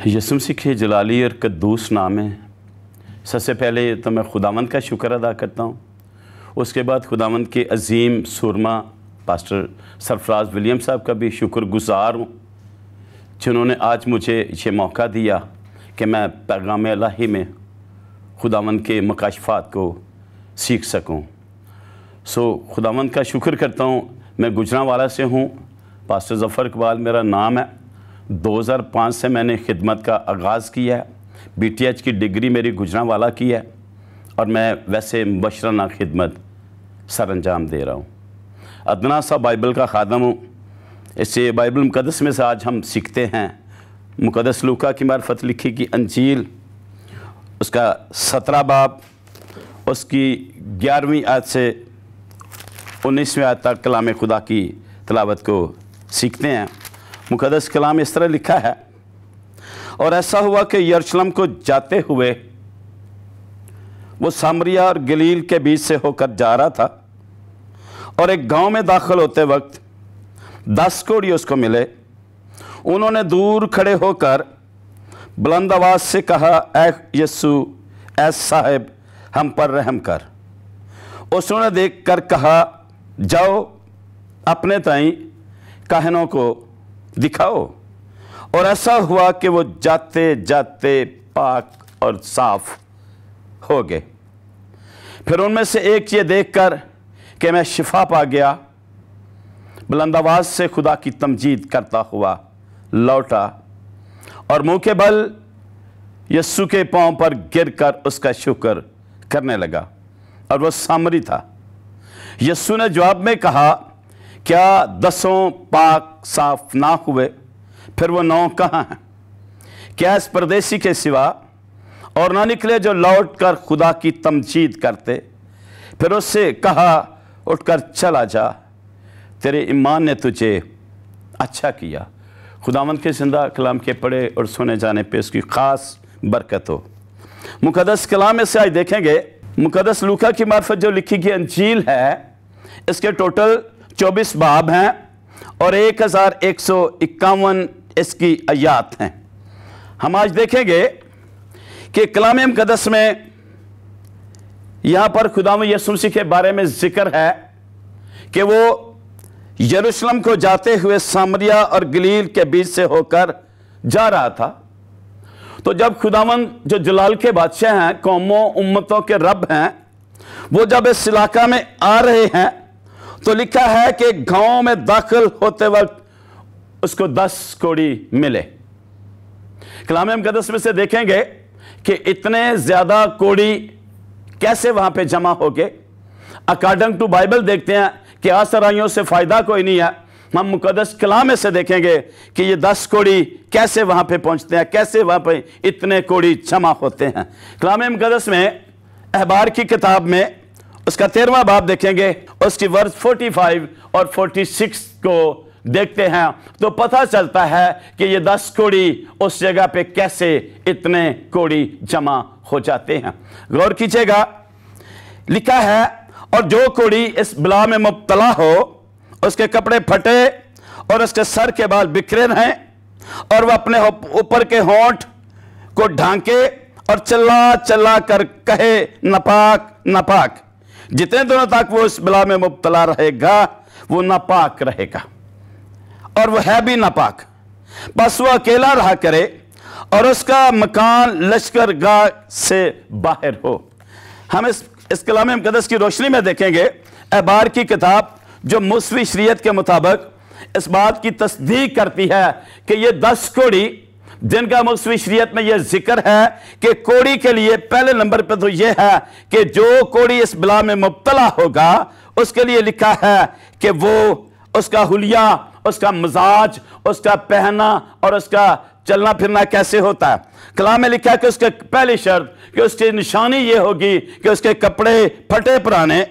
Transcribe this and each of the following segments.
यसुम सिख जलाली और कद्दूस नाम है। सबसे पहले तो मैं खुदावंद का शुक्र अदा करता हूँ। उसके बाद खुदावंद के अजीम सुरमा पास्टर सरफराज विलियम साहब का भी शुक्रगुजार हूँ, जिन्होंने आज मुझे ये मौका दिया कि मैं पैगाम इलाही में खुदावंद के मकाशफात को सीख सकूँ। खुदावंद का शुक्र करता हूँ। मैं गुजरांवाला से हूँ। पास्टर ज़फ़र इकबाल मेरा नाम है। 2005 से मैंने खिदमत का आगाज़ किया है। BTH की डिग्री मेरी गुजरांवाला की है और मैं वैसे मुबशराना खिदमत सर अंजाम दे रहा हूँ। अदना सा बाइबल का खादम हूँ। इससे बाइबल मुक़द्दस में से आज हम सीखते हैं मुक़द्दस लूका की मार्फत लिखी की अंजील, उसका 17 बाब, उसकी 11वीं आयत से 19वीं आयत तक कलाम खुदा की तिलावत को सीखते हैं। मुक़द्दस कलाम इस तरह लिखा है, और ऐसा हुआ कि यरूशलेम को जाते हुए वो सामरिया और गलील के बीच से होकर जा रहा था, और एक गांव में दाखिल होते वक्त 10 कोढ़ी उसको मिले। उन्होंने दूर खड़े होकर बुलंद आवाज से कहा, ऐ यीशु, ऐ साहिब, हम पर रहम कर। उसने देख कर कहा, जाओ अपने ताई काहनों को दिखाओ। और ऐसा हुआ कि वो जाते जाते पाक और साफ हो गए। फिर उनमें से एक ये देखकर कि मैं शिफा पा गया, बुलंद आवाज से खुदा की तमजीद करता हुआ लौटा और मुंह के बल यीशु के पांव पर गिरकर उसका शुक्र करने लगा, और वो सामरी था। यीशु ने जवाब में कहा, क्या 10 पाक साफ ना हुए? फिर वो 9 कहाँ हैं? क्या इस परदेसी के सिवा और ना निकले जो लौट कर खुदा की तमजीद करते? फिर उससे कहा, उठकर चला जा, तेरे ईमान ने तुझे अच्छा किया। खुदावंद के जिंदा कलाम के पढ़े और सुने जाने पे उसकी ख़ास बरकत हो। मुक़द्दस कलाम में से आज देखेंगे मुक़द्दस लूका की मार्फत जो लिखी गई अंजील है, इसके टोटल 24 बाब हैं और 1151 इसकी आयात हैं। हम आज देखेंगे कि कलाम मुक़द्दस में यहाँ पर खुदावंद यीशु मसीह के बारे में जिक्र है कि वो यरूशलेम को जाते हुए सामरिया और गलील के बीच से होकर जा रहा था। तो जब खुदावंद जो जलाल के बादशाह हैं, कौमों उम्मतों के रब हैं, वो जब इस इलाका में आ रहे हैं तो लिखा है कि गांव में दाखिल होते वक्त उसको 10 कोढ़ी मिले। कलाम मुक़द्दस में से देखेंगे कि इतने ज्यादा कोढ़ी कैसे वहां पे जमा हो गए। अकॉर्डिंग टू बाइबल देखते हैं कि आसराइयों से फायदा कोई नहीं है। हम मुक़द्दस कलाम में से देखेंगे कि ये 10 कोढ़ी कैसे वहां पे पहुंचते हैं, कैसे वहां पे इतने कोढ़ी जमा होते हैं। कलाम मुक़द्दस में अहबार की किताब में उसका 13वां बाब देखेंगे, उसकी वर्स 45 और 46 को देखते हैं तो पता चलता है कि ये 10 कोढ़ी उस जगह पे कैसे इतने कोढ़ी जमा हो जाते हैं। गौर कीजिएगा, लिखा है, और जो कोढ़ी इस बला में मुब्तला हो उसके कपड़े फटे और उसके सर के बाल बिखरे रहें, और वह अपने ऊपर के होंठ को ढांके और चिल्ला चिल्ला कर कहे, नापाक नापाक। जितने दिनों तक वो इस बला में मुब्तला रहेगा वो नापाक रहेगा, और वो है भी नापाक। बस वो अकेला रहा करे और उसका मकान लश्करगाह से बाहर हो। हम इस कलाम मुक़द्दस की रोशनी में देखेंगे अहबार की किताब जो मूसवी शरीयत के मुताबिक इस बात की तस्दीक करती है कि ये 10 कोढ़ी जिनका मूसवी शरीयत में यह जिक्र है कि कोढ़ी के लिए पहले नंबर पर तो यह है कि जो कोढ़ी इस बला में मुब्तला होगा उसके लिए लिखा है कि वो उसका हुलिया, उसका मिजाज, उसका पहना और उसका चलना फिरना कैसे होता है। कलाम में लिखा है कि उसके पहली शर्त कि उसकी निशानी ये होगी कि उसके कपड़े फटे पुराने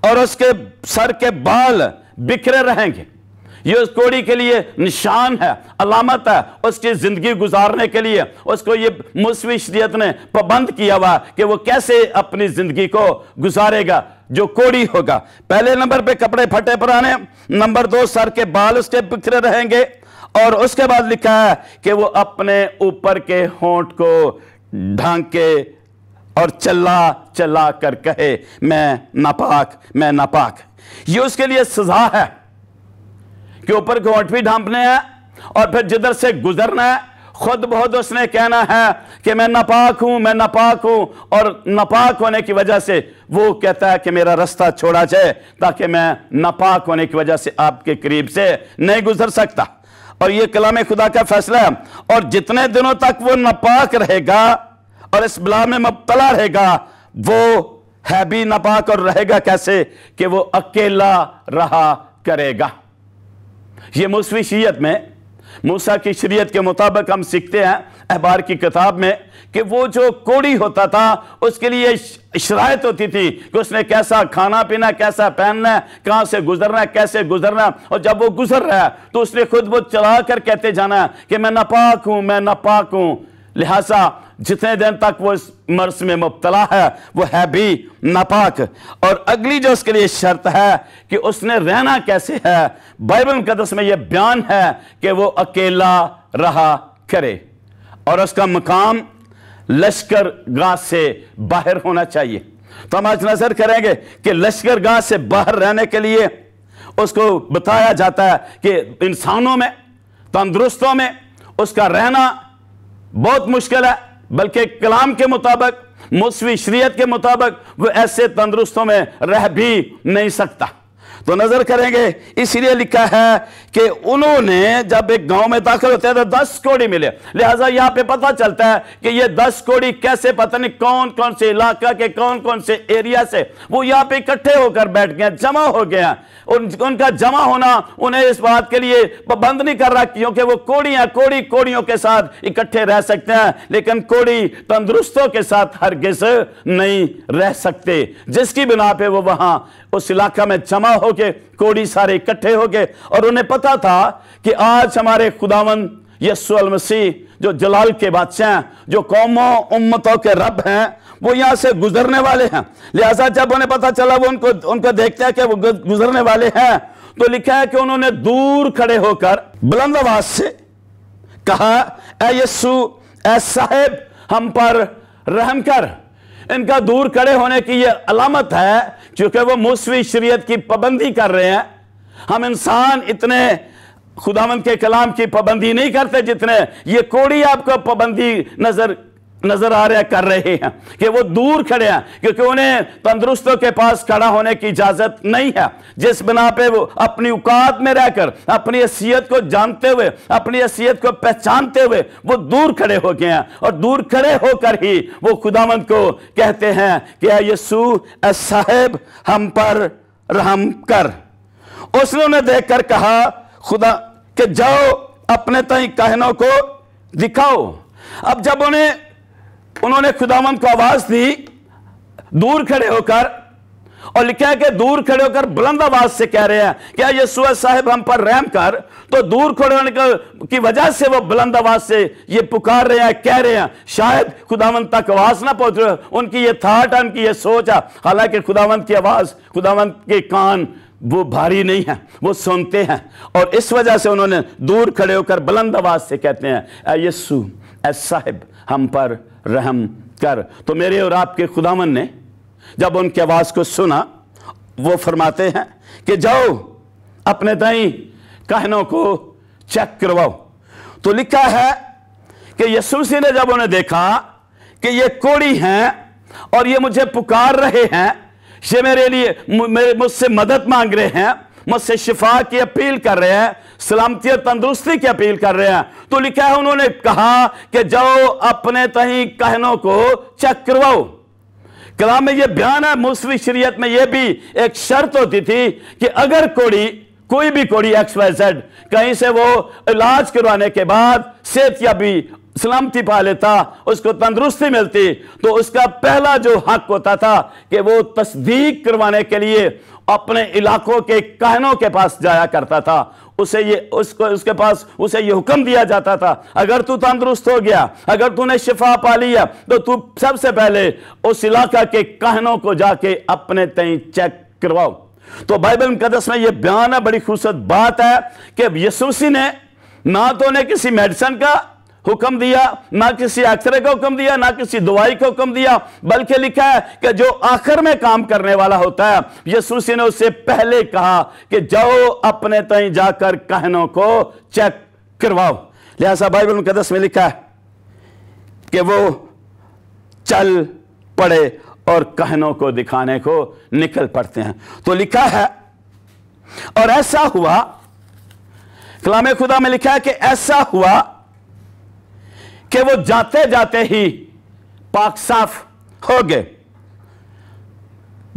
और उसके सर के बाल बिखरे रहेंगे। ये उस कोढ़ी के लिए निशान है, अलामत है उसकी जिंदगी गुजारने के लिए। उसको ये मूसवी शरीयत ने पाबंद किया हुआ कि वो कैसे अपनी जिंदगी को गुजारेगा जो कोढ़ी होगा। पहले नंबर पे कपड़े फटे पुराने, नंबर 2 सर के बाल उसके बिखरे रहेंगे, और उसके बाद लिखा है कि वो अपने ऊपर के होंठ को ढांके और चला चला कर कहे, मैं नापाक, मैं नापाक। ये उसके लिए सजा है कि ऊपर के होंठ भी ढांपने हैं और फिर जिधर से गुजरना है खुद बहुत उसने कहना है कि मैं नापाक हूं, मैं नापाक हूं। और नापाक होने की वजह से वो कहता है कि मेरा रास्ता छोड़ा जाए, ताकि मैं नापाक होने की वजह से आपके करीब से नहीं गुजर सकता। और ये कलाम खुदा का फैसला है। और जितने दिनों तक वो नापाक रहेगा और इस बला में मुब्तला रहेगा, वो है भी नापाक। और रहेगा कैसे? कि वो अकेला रहा करेगा। ये मूसवी शरीयत में, मूसा की शरीयत के मुताबिक हम सीखते हैं अहबार की किताब में कि वो जो कोढ़ी होता था उसके लिए शरायत होती थी कि उसने कैसा खाना पीना, कैसा पहनना, कहां से गुजरना, कैसे गुजरना। और जब वो गुजर रहा है तो उसने खुद वो चला कर कहते जाना कि मैं नापाक हूं, मैं नापाक हूं। लिहाजा जितने दिन तक वो इस मर्ज में मुब्तला है वो है भी नापाक। और अगली जो उसके लिए शर्त है कि उसने रहना कैसे है, बाइबल मुकद्दस में यह बयान है कि वो अकेला रहा करे और उसका मकाम लश्कर गाह से बाहर होना चाहिए। तो हम आज नजर करेंगे कि लश्कर गाह से बाहर रहने के लिए उसको बताया जाता है कि इंसानों में, तंदुरुस्तों में उसका रहना बहुत मुश्किल है, बल्कि कलाम के मुताबिक, मूसवी शरीयत के मुताबिक वो ऐसे तंदुरुस्तों में रह भी नहीं सकता। तो नजर करेंगे, इसीलिए लिखा है कि उन्होंने जब एक गांव में दाखिल होते हैं तो 10 कोढ़ी मिले। लिहाजा यहां पे पता चलता है कि ये 10 कोढ़ी कैसे, पता नहीं कौन कौन से इलाका के, कौन कौन से एरिया से वो यहां पे इकट्ठे होकर बैठ गए, जमा हो गए। उनका जमा होना उन्हें इस बात के लिए पाबंद नहीं कर रहा क्योंकि वो कोढ़ियां कोढ़ियों के साथ इकट्ठे रह सकते हैं, लेकिन कोढ़ी तंदुरुस्तों के साथ हरगिज नहीं रह सकते। जिसकी बिना पे वो वहां उस इलाका में जमा हो गए, कोढ़ी सारे इकट्ठे हो गए। और उन्हें पता था कि आज हमारे खुदावंद यीशु अल मसीह जो जलाल के बादशाह, जो कौमों उम्मतों के रब हैं, वो यहां से गुजरने वाले हैं। लिहाजा जब उन्हें पता चला, वो उनको देखते हैं कि वो गुजरने वाले हैं, तो लिखा है कि उन्होंने दूर खड़े होकर बुलंद आवाज से कहा, ऐ यीशु, ऐ साहिब, हम पर रहम कर। इनका दूर खड़े होने की यह अलामत है क्योंकि वो मूसवी शरीयत की पाबंदी कर रहे हैं। हम इंसान इतने खुदावंद के कलाम की पाबंदी नहीं करते जितने ये कोढ़ी आपको पाबंदी नजर आ रहे कर रहे हैं कि वो दूर खड़े हैं, क्योंकि उन्हें तंदुरुस्तों के पास खड़ा होने की इजाजत नहीं है। जिस बिना पे वो अपनी औकात में रहकर, अपनी हैसियत को जानते हुए, अपनी हैसियत को पहचानते हुए वो दूर खड़े हो गए हैं। और दूर खड़े होकर ही वो खुदावंद को कहते हैं कि ऐ यीशु, ऐ साहिब, हम पर रहम कर। उसने उन्हें देखकर कहा, खुदा कि जाओ अपने तई कहनों को दिखाओ। अब जब उन्होंने खुदावंद को आवाज दी दूर खड़े होकर, और लिखा है कि दूर खड़े होकर बुलंद आवाज से कह रहे हैं क्या यीशु साहिब हम पर रहम कर। तो दूर खड़े होने की वजह से वो बुलंद आवाज से ये पुकार रहे हैं, कह रहे हैं। शायद खुदावंद तक आवाज ना पहुंच रही, उनकी ये थाट है, उनकी ये सोच है। हालांकि खुदावंद की आवाज, खुदावंद के कान वो भारी नहीं है, वो सुनते हैं। और इस वजह से उन्होंने दूर खड़े होकर बुलंद आवाज से कहते हैं, ऐ यीशु, ऐ साहिब, हम पर रहम कर। तो मेरे और आपके खुदावंद ने जब उनकी आवाज को सुना, वो फरमाते हैं कि जाओ अपने दाई कहनों को चेक करवाओ। तो लिखा है कि यीशु मसीह ने जब उन्हें देखा कि ये कोढ़ी हैं और ये मुझे पुकार रहे हैं, ये मेरे लिए मुझसे मदद मांग रहे हैं, मुझसे शिफा की अपील कर रहे हैं, सलामती और तंदुरुस्ती की अपील कर रहे हैं, तो लिखा है उन्होंने कहा कि जाओ अपने तही कहनों को चेक करवाओ। कलाम में यह बयान है, मूसवी शरीयत में यह भी एक शर्त होती थी कि अगर कोई भी कोढ़ी XYZ कहीं से वो इलाज करवाने के बाद सेहतयाबी सलामती पा लेता, उसको तंदुरुस्ती मिलती, तो उसका पहला जो हक होता था कि वो तस्दीक करवाने के लिए अपने इलाकों के कहनों के पास जाया करता था। उसके पास उसे ये हुक्म दिया जाता था, अगर तू तंदुरुस्त हो गया, अगर तूने शिफा पा लिया, तो तू सबसे पहले उस इलाका के कहनों को जाके अपने तई चेक करवाओ। तो बाइबल मुकद्दस में यह बयान है, बड़ी खूबसूरत बात है कि यीशु मसीह ने ना तो उन्हें किसी मेडिसिन का हुक्म दिया, ना किसी एक्सरे का हुक्म दिया, ना किसी दवाई का हुक्म दिया, बल्कि लिखा है कि जो आखिर में काम करने वाला होता है, यीशु मसीह ने उससे पहले कहा कि जाओ अपने तय जाकर कहनों को चेक करवाओ। लिहाजा बाइबल मुकद्दस में लिखा है कि वो चल पड़े और कहनों को दिखाने को निकल पड़ते हैं। तो लिखा है और ऐसा हुआ, कलाम खुदा में लिखा है कि ऐसा हुआ कि वो जाते जाते ही पाक साफ हो गए,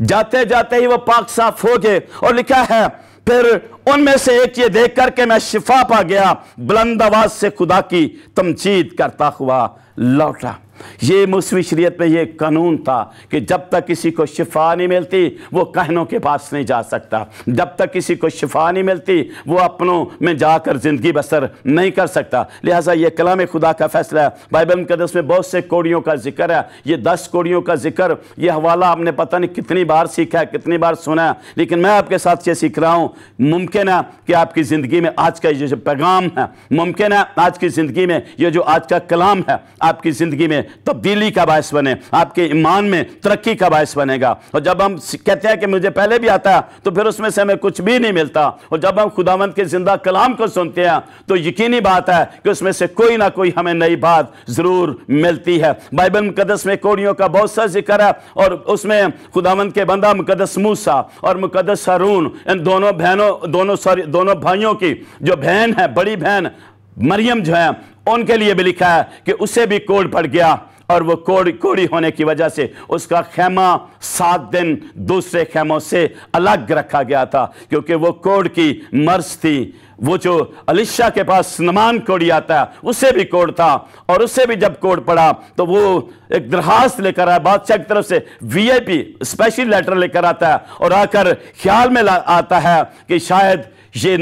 जाते जाते ही वो पाक साफ हो गए। और लिखा है फिर उनमें से एक ये देख करके मैं शिफा पा गया, बुलंद आवाज से खुदा की तमजीद करता हुआ लौटा। ये मूसवी शरीयत में ये कानून था कि जब तक किसी को शिफा नहीं मिलती वो कहनों के पास नहीं जा सकता, जब तक किसी को शिफा नहीं मिलती वो अपनों में जाकर जिंदगी बसर नहीं कर सकता। लिहाजा ये कलाम खुदा का फैसला है। बाइबल मुकद्दस में बहुत से कोड़ियों का जिक्र है, ये 10 कोड़ियों का जिक्र, ये हवाला आपने पता नहीं कितनी बार सीखा है, कितनी बार सुना है, लेकिन मैं आपके साथ ये सीख रहा हूं। मुमकिन है कि आपकी जिंदगी में आज का ये जो पैगाम है, मुमकिन है आज की जिंदगी में ये जो आज का कलाम है आपकी जिंदगी में तब्दीली का बायस बने, आपके ईमान में तरक्की का बायस बनेगा। और जब हम कहते हैं कि मुझे पहले भी आता है तो फिर उसमें से हमें कुछ भी नहीं मिलता, और जब हम खुदावंद के जिंदा कलाम को सुनते हैं तो यकीनी बात है कि उसमें से कोई ना कोई हमें नई बात जरूर मिलती है। बाइबल मुकद्दस में कोड़ियों का बहुत सा जिक्र है और उसमें खुदावंद के बंदा मुकद्दस मूसा और मुकद्दस हारून, इन दोनों भाइयों की जो बहन है, बड़ी बहन मरियम जो है, उनके लिए भी लिखा है कि उसे भी कोड़ पड़ गया और वो कोड़ी होने की वजह से उसका खेमा 7 दिन दूसरे खेमों से अलग रखा गया था, क्योंकि वो कोड़ की मर्ज थी। वो जो अलीशा के पास नमान कोड़ी आता है उसे भी कोड़ था, और उससे भी जब कोड़ पड़ा तो वो एक दरखास्त लेकर आया, बादशाह की तरफ से VIP स्पेशल लेटर लेकर आता है और आकर ख्याल में आता है कि शायद ये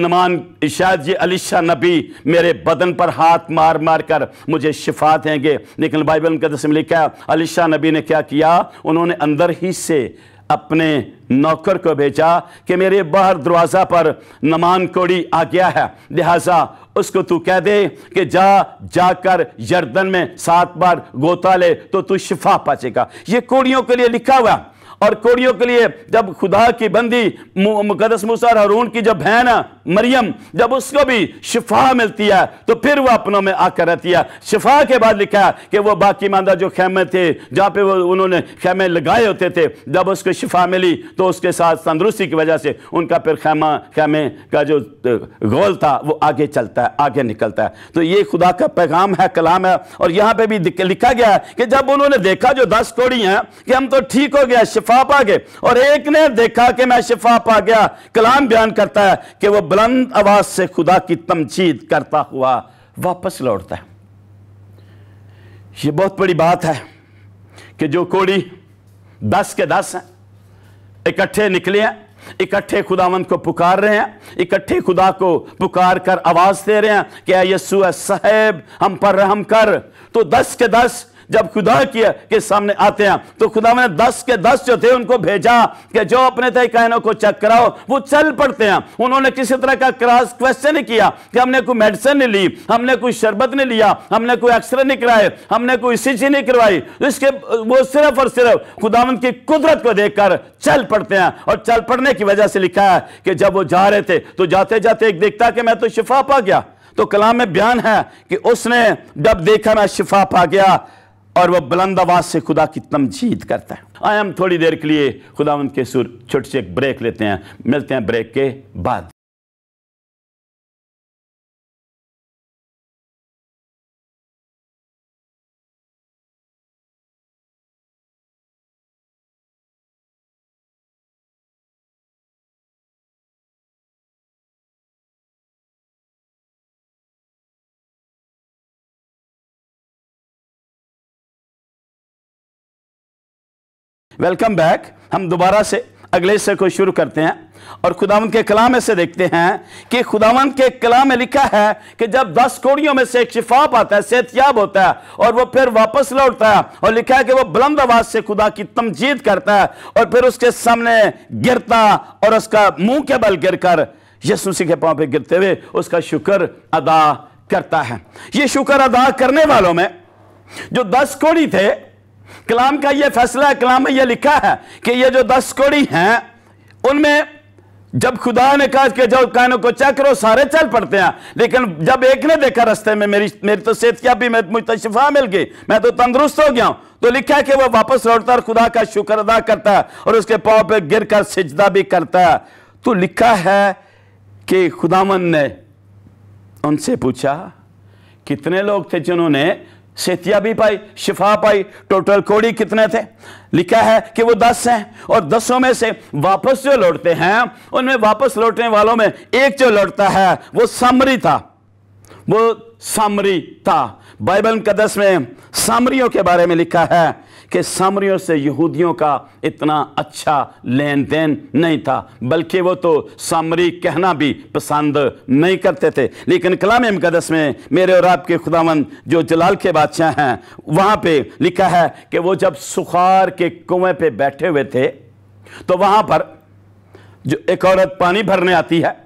अलीशा नबी मेरे बदन पर हाथ मार मार कर मुझे शिफा देंगे। लेकिन बाइबल मुकद्दस में लिखा है अलीशा नबी ने क्या किया, उन्होंने अंदर ही से अपने नौकर को भेजा कि मेरे बाहर दरवाजा पर नमान कोड़ी आ गया है, लिहाजा उसको तू कह दे कि जाकर यर्दन में 7 बार गोता ले तो तू शिफा पाचेगा। ये कोड़ियों के लिए लिखा हुआ। और कोड़ियों के लिए जब खुदा की बंदी मुकद्दस मूसा और हारून की जब बहन मरियम, जब उसको भी शिफा मिलती है तो फिर वो अपनों में आकर रहती है। शिफा के बाद लिखा है कि वो बाकी मांदा जो खेमे थे, जहाँ पे वो उन्होंने खेमे लगाए होते थे, जब उसको शिफा मिली तो उसके साथ तंदुरुस्ती की वजह से उनका फिर खेमे का जो गोल था वो आगे चलता है, आगे निकलता है। तो ये खुदा का पैगाम है, कलाम है। और यहाँ पे भी लिखा गया है कि जब उन्होंने देखा जो 10 कोड़ी हैं कि हम तो ठीक हो गया, शिफा पा गए, और एक ने देखा कि मैं शिफा पा गया, कलाम बयान करता है कि वो बुलंद आवाज से खुदा की तमजीद करता हुआ वापस लौटता है। ये बहुत बड़ी बात है कि जो कोड़ी 10 के 10 हैं, इकट्ठे निकले हैं, इकट्ठे खुदावंद को पुकार रहे हैं, इकट्ठे खुदा को पुकार कर आवाज दे रहे हैं कि ऐ यीशु साहब हम पर रहम कर। तो 10 के 10 जब खुदा के सामने आते हैं तो खुदा ने 10 के 10 जो थे उनको भेजा कि जो अपने तय कहनों को चेक कराओ। वो चल पड़ते हैं। उन्होंने किसी तरह का क्रॉस क्वेश्चन नहीं किया कि हमने कोई मेडिसिन नहीं ली, हमने कोई शरबत नहीं लिया, हमने कोई एक्सरे नहीं कराए, हमने कोई ECG नहीं करवाई। इसके वो सिर्फ और सिर्फ खुदावंद की कुदरत को देखकर चल पड़ते हैं। और चल पड़ने की वजह से लिखा है कि जब वो जा रहे थे तो जाते जाते एक देखता कि मैं तो शिफा पा गया। तो कलाम में बयान है कि उसने जब देखा मैं शिफा पा गया और वह बुलंद आवाज से खुदा की तमजीद करता है। आए हम थोड़ी देर के लिए खुदावंद के सुर छोटे से एक ब्रेक लेते हैं, मिलते हैं ब्रेक के बाद। Welcome back. हम दोबारा से अगले हिस्से को शुरू करते हैं और खुदावंद के कलाम में से देखते हैं कि खुदावंद के कलाम में लिखा है कि जब 10 कोड़ियों में से एक शिफा पाता है, सेहतयाब होता है और वो फिर वापस लौटता है, और लिखा है कि वो बुलंद आवाज से खुदा की तमजीद करता है और फिर उसके सामने गिरता और उसका मुंह के बल गिरकर यीशु मसीह के पांव पे गिरते हुए उसका शुक्र अदा करता है। ये शुक्र अदा करने वालों में जो 10 कोढ़ी थे, कलाम का ये फैसला है, कलाम में ये लिखा है कि ये जो 10 कोढ़ी हैं, उनमें जब खुदा ने कहा कि जो कानों को चेक करो, सारे चल पड़ते हैं, लेकिन जब एक ने देखा रास्ते में मेरी तो सेहत क्या भी, मुझे तो शिफा मिल गई, मैं तो तंदुरुस्त हो गया हूं, तो लिखा है कि वो वापस लौटता और खुदा का शुक्र अदा करता है और उसके पांव पे गिर कर सिजदा भी करता है। तो लिखा है कि खुदावन ने उनसे पूछा कितने लोग थे जिन्होंने सेहतियाबी पाई, शिफा पाई, टोटल कोढ़ी कितने थे? लिखा है कि वो 10 हैं और 10 में से वापस जो लौटते हैं, उनमें वापस लौटने वालों में एक जो लौटता है वो सामरी था, वो सामरी था। बाइबल मुकद्दस में सामरियों के बारे में लिखा है कि सामरियों से यहूदियों का इतना अच्छा लेन देन नहीं था, बल्कि वो तो सामरी कहना भी पसंद नहीं करते थे। लेकिन कलाम मुकद्दस में मेरे और आपके खुदावन जो जलाल के बादशाह हैं, वहाँ पे लिखा है कि वो जब सुखार के कुएं पे बैठे हुए थे, तो वहाँ पर जो एक औरत पानी भरने आती है,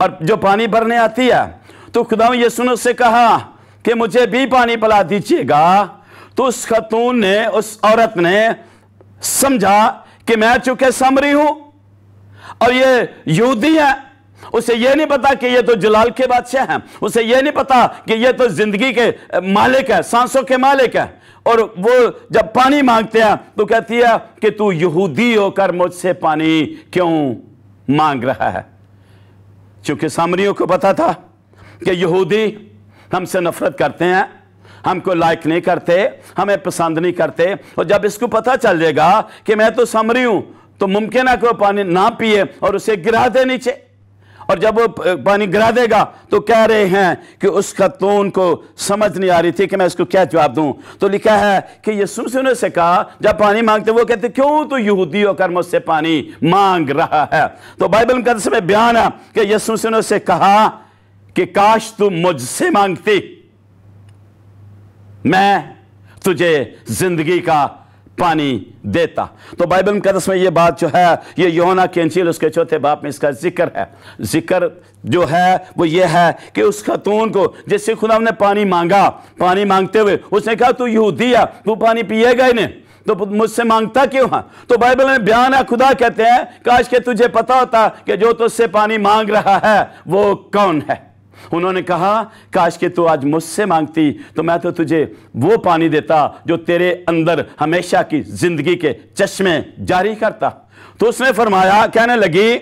और जो पानी भरने आती है तो खुदावन यीशु ने उससे कहा कि मुझे भी पानी पिला दीजिएगा। तो उस खतून ने, उस औरत ने समझा कि मैं चूंकि सामरी हूं और ये यहूदी है, उसे ये नहीं पता कि ये तो जलाल के बादशाह हैं, उसे ये नहीं पता कि ये तो जिंदगी के मालिक है, सांसों के मालिक है। और वो जब पानी मांगते हैं तो कहती है कि तू यहूदी होकर मुझसे पानी क्यों मांग रहा है? क्योंकि सामरियों को पता था कि यहूदी हमसे नफरत करते हैं, हमको लाइक नहीं करते, हमें पसंद नहीं करते, और जब इसको पता चल जाएगा कि मैं तो सामरी हूं, तो मुमकिन है कि वो पानी ना पिए और उसे गिरा दे नीचे। और जब वो पानी गिरा देगा तो कह रहे हैं कि उस खतून को समझ नहीं आ रही थी कि मैं इसको क्या जवाब दूं। तो लिखा है कि यीशु ने से कहा, जब पानी मांगते वो कहते क्यों तू यहूदी होकर मुझसे पानी मांग रहा है? तो बाइबल मुकद्दस में बयान है कि यीशु ने से कहा कि काश तू मुझसे मांगती, मैं तुझे जिंदगी का पानी देता। तो बाइबल मुकद्दस में ये बात जो है, ये यूहन्ना की इंजील उसके 4 बाब में इसका जिक्र है। जिक्र जो है वो ये है कि उस खतून को जिससे खुदा ने पानी मांगा, पानी मांगते हुए उसने कहा तू यहूदी है, तू पानी पिएगा ही नहीं, तो मुझसे मांगता क्यों है? तो बाइबल में बयान है, खुदा कहते हैं काश के तुझे पता होता कि जो तुझसे पानी मांग रहा है वो कौन है। उन्होंने कहा काश के तू आज मुझसे मांगती तो मैं तो तुझे वो पानी देता जो तेरे अंदर हमेशा की जिंदगी के चश्मे जारी करता। तो उसने फरमाया, कहने लगी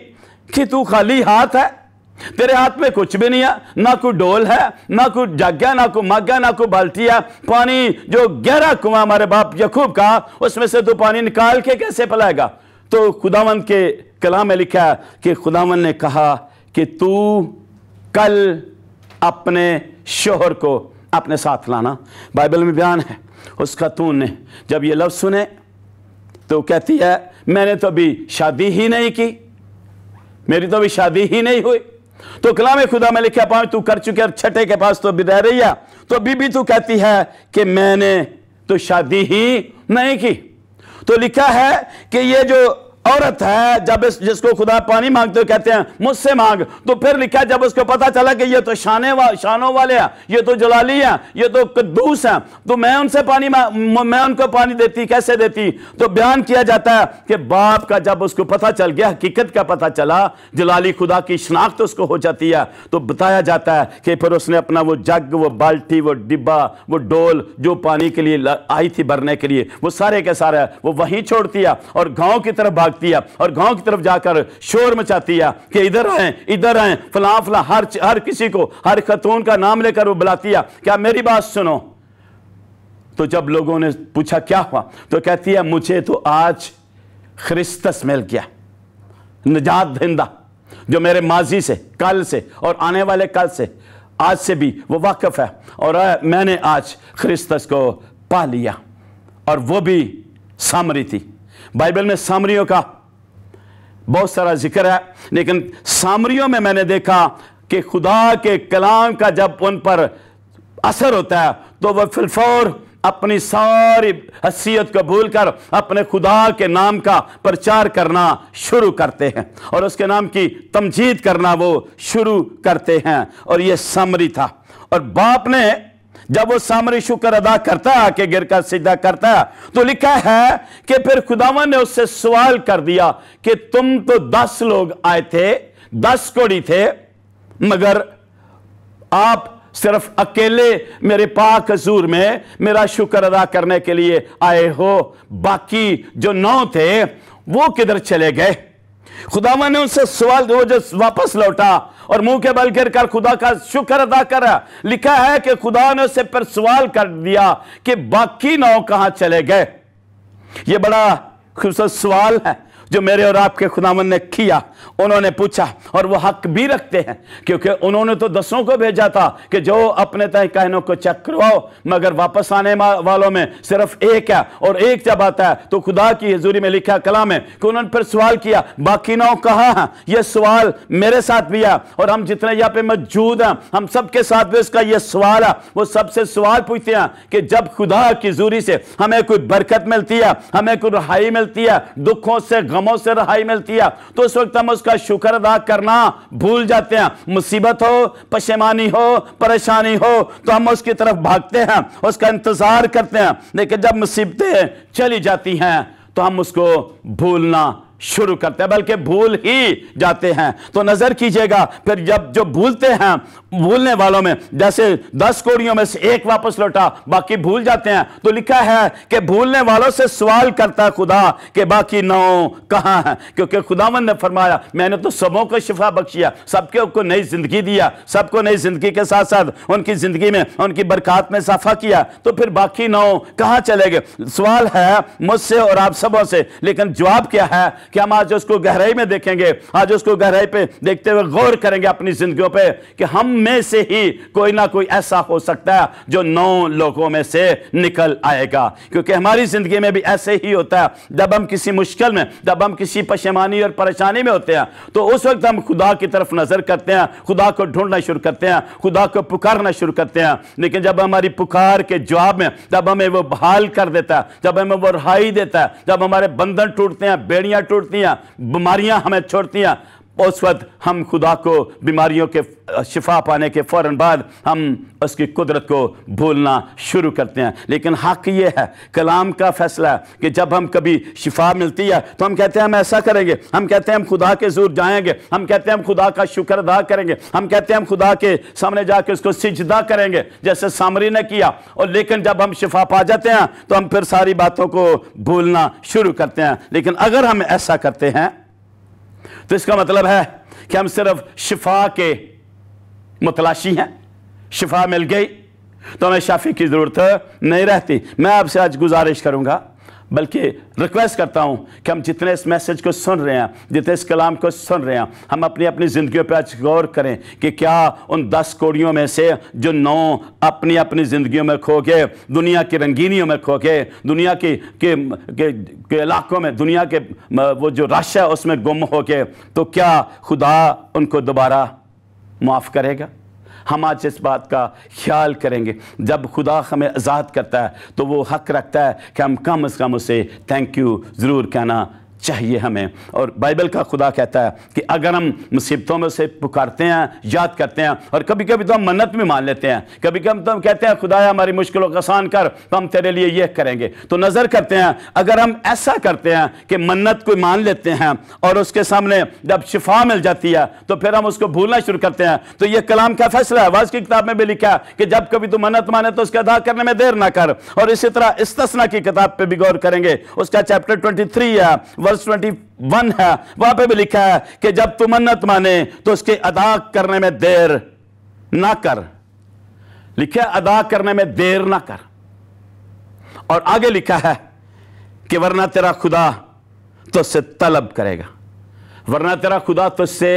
कि तू खाली हाथ है, तेरे हाथ में कुछ भी नहीं है, ना कोई डोल है, ना कोई जग है, ना कोई मग है, ना कोई बाल्टी है। पानी जो गहरा कुआं हमारे बाप याकूब का, उसमें से तू पानी निकाल के कैसे पिलाएगा? तो खुदावन के कलाम में लिखा है कि खुदावन ने कहा कि तू कल अपने शोहर को अपने साथ लाना। बाइबल में बयान है उस खातून ने जब ये लफ्ज़ सुने तो कहती है मैंने तो अभी शादी ही नहीं की, मेरी तो अभी शादी ही नहीं हुई। तो कलाम खुदा में लिखा, पाँच तू कर चुके और छठे के पास तो अभी रह रही है, तो अभी भी तू कहती है कि मैंने तो शादी ही नहीं की। तो लिखा है कि ये जो औरत है, जब जिसको खुदा पानी मांगते हो कहते हैं मुझसे मांग, तो फिर लिखा जब उसको पता चला कि ये तो शानों वाले हैं, ये तो जलाली हैं, ये तो कद्दूस हैं, तो मैं उनसे पानी मैं उनको पानी देती, कैसे देती? तो बयान किया जाता है कि बाप का जब उसको पता चल गया, हकीकत का पता चला, जलाली खुदा की शनाख्त उसको हो जाती है, तो बताया जाता है कि फिर उसने अपना वो जग, वो बाल्टी, वो डिब्बा, वो डोल जो पानी के लिए आई थी भरने के लिए, वो सारे के सारे वो वहीं छोड़ती है और गाँव की तरफ भागती है और गांव की तरफ जाकर शोर मचाती है कि इधर आए, फलां फलां, हर किसी को, हर खतून का नाम लेकर वो बुलाती है, क्या मेरी बात सुनो? तो जब लोगों ने पूछा क्या हुआ, तो कहती है मुझे तो आज ख्रिस्तस मिल गया, निजात दहिंदा, जो मेरे माजी से, कल से और आने वाले कल से, आज से भी वो वाकिफ है, और मैंने आज ख्रिस्तस को पा लिया। और वो भी सामरी थी। बाइबल में सामरियों का बहुत सारा जिक्र है, लेकिन सामरियों में मैंने देखा कि खुदा के कलाम का जब उन पर असर होता है तो वह फिलफौर अपनी सारी हसीयत को भूलकर अपने खुदा के नाम का प्रचार करना शुरू करते हैं और उसके नाम की तमजीद करना वो शुरू करते हैं। और ये सामरी था और बाप ने जब वो सामरी शुक्र अदा करता है, आके गिर कर सिजदा करता है, तो लिखा है कि फिर खुदावन ने उससे सवाल कर दिया कि तुम तो 10 लोग आए थे, 10 कोड़ी थे, मगर आप सिर्फ अकेले मेरे पाक हजूर में मेरा शुक्र अदा करने के लिए आए हो, बाकी जो 9 थे वो किधर चले गए? खुदावन ने उनसे सवाल, वो जो वापस लौटा और मुंह के बल गिर कर खुदा का शुक्र अदा करा। लिखा है कि खुदा ने उससे फिर सवाल कर दिया कि बाकी 9 कहां चले गए? यह बड़ा खूबसूरत सवाल है जो मेरे और आपके खुदावन ने किया। उन्होंने पूछा, और वो हक भी रखते हैं, क्योंकि उन्होंने तो 10 को भेजा था कि जो अपने तय कहनों को चेक करवाओ, मगर वापस आने वालों में सिर्फ एक है, और एक जब आता है तो खुदा की हजूरी में लिखा कलाम है कि उन्होंने फिर सवाल किया, बाकी 9 कहां हैं? यह सवाल मेरे साथ भी है, और हम जितने यहाँ पे मौजूद हैं हम सबके साथ भी इसका यह सवाल है। वो सबसे सवाल पूछते हैं कि जब खुदा की हजूरी से हमें कोई बरकत मिलती है, हमें कोई रहाई मिलती है, दुखों से गमों से रहाई मिलती है, तो उस वक्त हम उसका शुक्र अदा करना भूल जाते हैं। मुसीबत हो, पशेमानी हो, परेशानी हो, तो हम उसकी तरफ भागते हैं, उसका इंतजार करते हैं, लेकिन जब मुसीबतें चली जाती हैं तो हम उसको भूलना शुरू करते हैं, बल्कि भूल ही जाते हैं। तो नजर कीजिएगा, फिर जब जो भूलते हैं, भूलने वालों में जैसे 10 कोड़ियों में से एक वापस लौटा, बाकी भूल जाते हैं, तो लिखा है कि भूलने वालों से सवाल करता है खुदा कि बाकी 9 कहां हैं? क्योंकि खुदावन ने फरमाया, मैंने तो सबों को शिफा बख्शिया, सबके को नई जिंदगी दिया, सबको नई जिंदगी के साथ साथ उनकी जिंदगी में, उनकी बरकत में इजाफा किया, तो फिर बाकी 9 कहां चले गए? सवाल है मुझसे और आप सबों से, लेकिन जवाब क्या है कि हम आज उसको गहराई में देखेंगे, आज उसको गहराई पे देखते हुए गौर करेंगे अपनी जिंदगियों पे कि हम में से ही कोई ना कोई ऐसा हो सकता है जो 9 लोगों में से निकल आएगा। क्योंकि हमारी जिंदगी में भी ऐसे ही होता है, जब हम किसी मुश्किल में, जब हम किसी पशेमानी और परेशानी में होते हैं, तो उस वक्त हम खुदा की तरफ नजर करते हैं, खुदा को ढूंढना शुरू करते हैं, खुदा को पुकारना शुरू करते हैं। लेकिन जब हमारी पुकार के जवाब में जब हमें वो बहाल कर देता है, जब हमें वो रिहाई देता है, जब हमारे बंधन टूटते हैं, बेड़ियां टूटती हैं, बीमारियां हमें छोड़ती हैं, उस वक्त हम खुदा को बीमारियों के शिफा पाने के फौरन बाद हम उसकी कुदरत को भूलना शुरू करते हैं। लेकिन हक ये है, कलाम का फैसला है कि जब हम कभी शिफा मिलती है तो हम कहते हैं हम ऐसा करेंगे, हम कहते हैं हम खुदा के ज़ूर जाएंगे, हम कहते हैं हम खुदा का शुक्र अदा करेंगे, हम कहते हैं हम खुदा के सामने जाके उसको सिजदा करेंगे जैसे सामरी ने किया। और लेकिन जब हम शिफा पा जाते हैं तो हम फिर सारी बातों को भूलना शुरू करते हैं। लेकिन अगर हम ऐसा करते हैं तो इसका मतलब है कि हम सिर्फ शिफा के मुतलाशी हैं, शिफा मिल गई तो हमें शाफी की जरूरत नहीं रहती। मैं आपसे आज गुजारिश करूंगा, बल्कि रिक्वेस्ट करता हूं कि हम जितने इस मैसेज को सुन रहे हैं, जितने इस कलाम को सुन रहे हैं, हम अपनी अपनी ज़िंदगियों पर आज गौर करें कि क्या उन 10 कोड़ियों में से जो 9 अपनी अपनी ज़िंदगियों में खो गए, दुनिया की रंगीनियों में खो गए, दुनिया के इलाकों में, दुनिया के वो जो रश है उसमें गुम हो गए, तो क्या खुदा उनको दोबारा माफ़ करेगा? हम आज इस बात का ख्याल करेंगे। जब खुदा हमें आज़ाद करता है तो वो हक रखता है कि हम कम से कम उसे थैंक यू ज़रूर कहना चाहिए हमें। और बाइबल का खुदा कहता है कि अगर हम मुसीबतों में उसे पुकारते हैं, याद करते हैं, और कभी कभी तो हम मन्नत भी मान लेते हैं, कभी कभी तो हम कहते हैं खुदा हमारी मुश्किलों को आसान कर, तो हम तेरे लिए यह करेंगे। तो नज़र करते हैं, अगर हम ऐसा करते हैं कि मन्नत को मान लेते हैं और उसके सामने जब शिफा मिल जाती है तो फिर हम उसको भूलना शुरू करते हैं, तो यह कलाम का फैसला है। वाज की किताब में भी लिखा है कि जब कभी तू मन्नत माने तो उसका अदा करने में देर ना कर। और इसी तरह इस्तिस्ना की किताब पे भी गौर करेंगे, उसका चैप्टर 23 है, वर्स 21 है, वहां पे भी लिखा है कि जब तू मन्नत माने तो उसके अदा करने में देर ना कर। लिखा है अदा करने में देर ना कर। और आगे लिखा है कि वरना तेरा खुदा तुझसे तलब करेगा, वरना तेरा खुदा तुझसे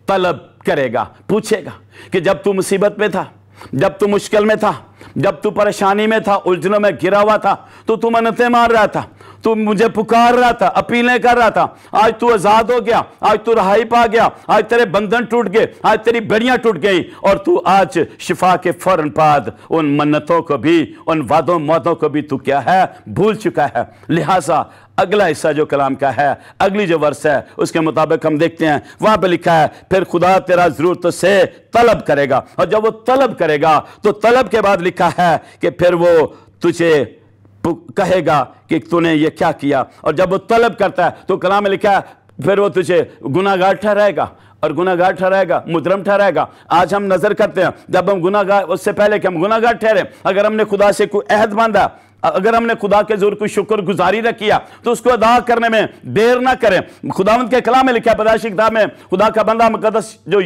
तलब करेगा, पूछेगा कि जब तू मुसीबत में था, जब तू मुश्किल में था, जब तू परेशानी में था, उलझनों में घिरा हुआ था, तो तू मन्नतें मार रहा था, तू मुझे पुकार रहा था, अपीलें कर रहा था, आज तू आजाद हो गया, आज तू रहाई पा गया, आज तेरे बंधन टूट गए, आज तेरी बेड़ियां टूट गई और तू आज शिफा के फौरन बाद उन मन्नतों को भी, उन वादों मौदों को भी तू क्या है, भूल चुका है। लिहाजा अगला हिस्सा जो कलाम का है, अगली जो वर्ष है, उसके मुताबिक हम देखते हैं, वहां पर लिखा है फिर खुदा तेरा जरूरत से तलब करेगा, और जब वो तलब करेगा तो तलब के बाद लिखा है कि फिर वो तुझे कहेगा कि तूने ये क्या किया, और जब वो तलब करता है तो कलाम में लिखा है फिर वो तुझे गुनाहगार ठहराएगा, और गुनाहगार ठहराएगा, मुजरम ठहराएगा। आज हम नजर करते हैं, जब हम गुनाहगार, उससे पहले कि हम गुनाहगार ठहरे, अगर हमने खुदा से कोई अहद बांधा, अगर हमने खुदा के जोर को शुक्रगुजारी न किया तो उसको अदा करने में देर ना करें। खुदावंद के कलाम में लिखा है, पैदाइश की किताब में, खुदा का बंदा मुकद्दस जो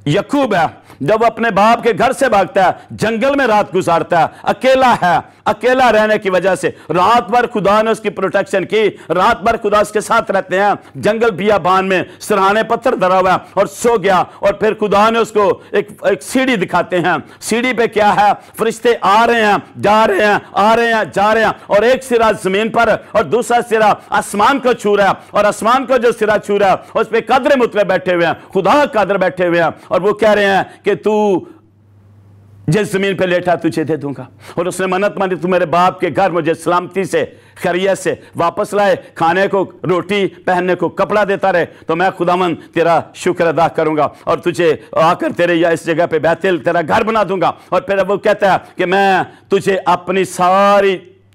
याकूब है, जब अपने बाप के घर से भागता है, जंगल में रात गुजारता है, अकेला है, अकेला रहने की वजह से रात भर खुदा ने उसकी प्रोटेक्शन की, रात भर खुदा उसके साथ रहते हैं, जंगल बियाबान में सिरहाने पत्थर धरा हुआ और सो गया, और फिर खुदा ने उसको एक सीढ़ी दिखाते हैं, सीढ़ी पे क्या है, फरिश्ते आ रहे हैं, जा रहे हैं, आ रहे हैं, जा रहे हैं, और एक सिरा जमीन पर और दूसरा सिरा आसमान को छू रहा है, और आसमान को जो सिरा छू रहा है उस पर कदर मुतले बैठे हुए हैं, खुदा कदर बैठे हुए हैं, और वो कह रहे हैं कि तू जिस जमीन पे लेटा तुझे दे दूंगा। और उसने मन्नत मानी, तू मेरे बाप के घर मुझे सलामती से, खैरियत से वापस लाए, खाने को रोटी, पहनने को कपड़ा देता रहे, तो मैं खुदावन तेरा शुक्र अदा करूंगा और तुझे आकर तेरे या इस जगह पे बैतल तेरा घर बना दूंगा। और फिर वो कहता है कि मैं तुझे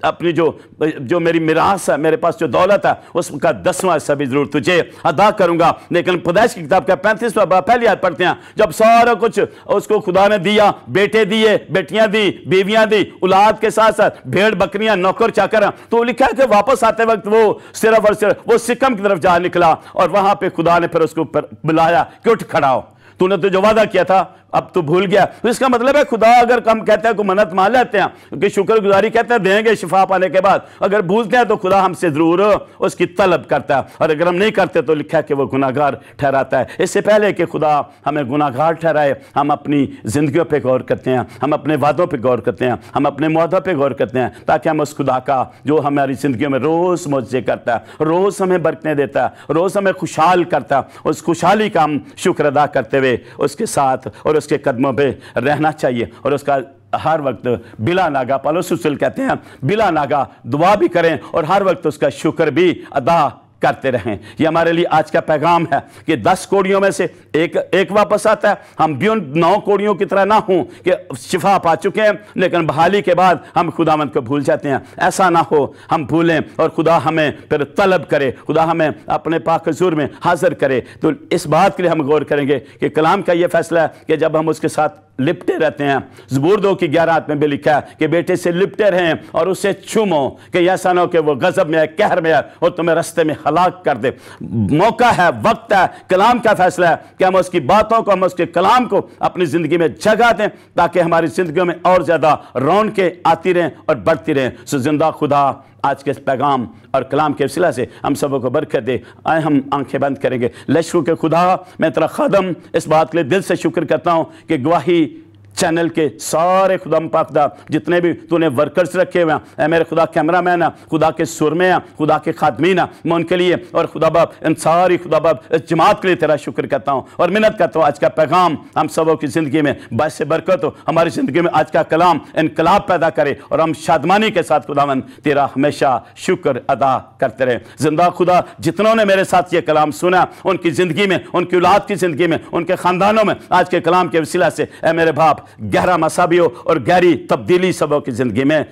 अपनी जो मेरी मिरास है, मेरे पास जो दौलत है, उसका 10वां हिस्सा भी जरूर तुझे अदा करूंगा। लेकिन पैदाइश की किताब का 35वां बाब पहली आयत पढ़ते हैं, जब सारा कुछ उसको खुदा ने दिया, बेटे दिए, बेटियां दी, बीवियां दी, औलाद के साथ साथ भेड़ बकरियां, नौकर चाकर, तो लिखा है कि वापस आते वक्त वो सिर्फ और सिर्फ वो सिक्कम की तरफ जा निकला, और वहां पे खुदा ने फिर उसको बुलाया कि उठ खड़ा हो, तूने तो जो वादा किया था अब तो भूल गया। तो इसका मतलब है खुदा अगर हम कहते हैं को मन्नत मान लेते हैं कि शुक्रगुजारी कहते हैं देंगे शिफा पाने के बाद, अगर भूलते हैं तो खुदा हमसे जरूर उसकी तलब करता है, और अगर हम नहीं करते तो लिखा है कि वो गुनाहगार ठहराता है। इससे पहले कि खुदा हमें गुनाहगार ठहराए, हम अपनी जिंदगियों पर गौर करते हैं, हम अपने वादों पर गौर करते हैं, हम अपने मुआहदों पर गौर करते हैं, ताकि हम उस खुदा का जो हमारी जिंदगियों में रोज़ मौजे करता है, रोज़ हमें बरकतें देता है, रोज़ हमें खुशहाल करता है, उस खुशहाली का हम शुक्र अदा करते हुए उसके साथ और उसके कदमों पे रहना चाहिए, और उसका हर वक्त बिला नागा, पौलुस रसूल कहते हैं बिला नागा दुआ भी करें और हर वक्त उसका शुक्र भी अदा करते रहें। ये हमारे लिए आज का पैगाम है कि 10 कोड़ियों में से एक वापस आता है। हम भी उन 9 कोड़ियों की तरह ना हों कि शिफा पा चुके हैं लेकिन बहाली के बाद हम खुदावंद को भूल जाते हैं। ऐसा ना हो, हम भूलें और खुदा हमें फिर तलब करे, खुदा हमें अपने पाक हुजूर में हाजिर करे। तो इस बात के लिए हम गौर करेंगे कि कलाम का ये फैसला है कि जब हम उसके साथ लिपटे रहते हैं, ज़बूर 2 की 11 में भी लिखा है कि बेटे से लिपटे रहें और उससे चूमो कि ऐसा ना हो कि वो गजब में है, कहर में है और तुम्हें रास्ते में हलाक कर दे। मौका है, वक्त है, कलाम का फैसला है कि हम उसकी बातों को, हम उसके कलाम को अपनी ज़िंदगी में जगह दें ताकि हमारी ज़िंदगियों में और ज़्यादा रौनकें आती रहें और बढ़ती रहें। सो जिंदा खुदा आज के इस पैगाम और कलाम के वसीला से हम सबों को बरकत दे। आए हम आंखें बंद करेंगे। लश्करों के खुदा, मैं तेरा खादम इस बात के लिए दिल से शुक्र करता हूँ कि गवाही चैनल के सारे खुदा पाकदा जितने भी तूने वर्कर्स रखे हुए हैं, मेरे खुदा कैमरामैन है, खुदा के सुरमे हैं, खुदा के खादमीन हैं, मैं उनके लिए और खुदा बाप इन सारी खुदा बाप इस जमात के लिए तेरा शुक्र करता हूँ और मिन्नत करता हूँ आज का पैगाम हम सबों की ज़िंदगी में बायसे बरकत हो। हमारी ज़िंदगी में आज का कलाम इनकलाब पैदा करे और हम शादमानी के साथ खुदावन तेरा हमेशा शुक्र अदा करते रहे। जिंदा खुदा, जितनों ने मेरे साथ ये कलाम सुना उनकी ज़िंदगी में, उनकी औलाद की ज़िंदगी में, उनके ख़ानदानों में आज के कलाम के वसीला से ए मेरे बाप गहरा मसाबी हो और गहरी तब्दीली सबों की जिंदगी में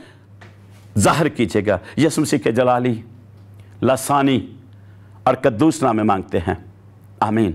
जाहिर कीजिएगा। यीशु मसीह के जलाली, लसानी और कद्दूस नाम में मांगते हैं, आमीन।